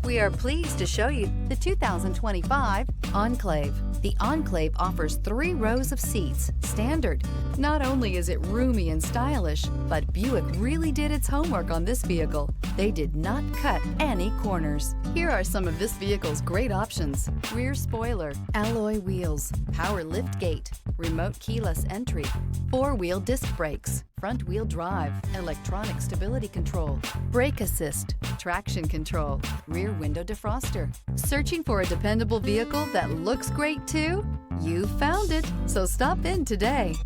We are pleased to show you the 2025 Enclave. The Enclave offers 3 rows of seats, standard. Not only is it roomy and stylish, but Buick really did its homework on this vehicle. They did not cut any corners. Here are some of this vehicle's great options: rear spoiler, alloy wheels, power lift gate, remote keyless entry, 4-wheel disc brakes, front wheel drive, electronic stability control, brake assist, traction control, rear window defroster. Searching for a dependable vehicle that looks great too? You found it, so stop in today.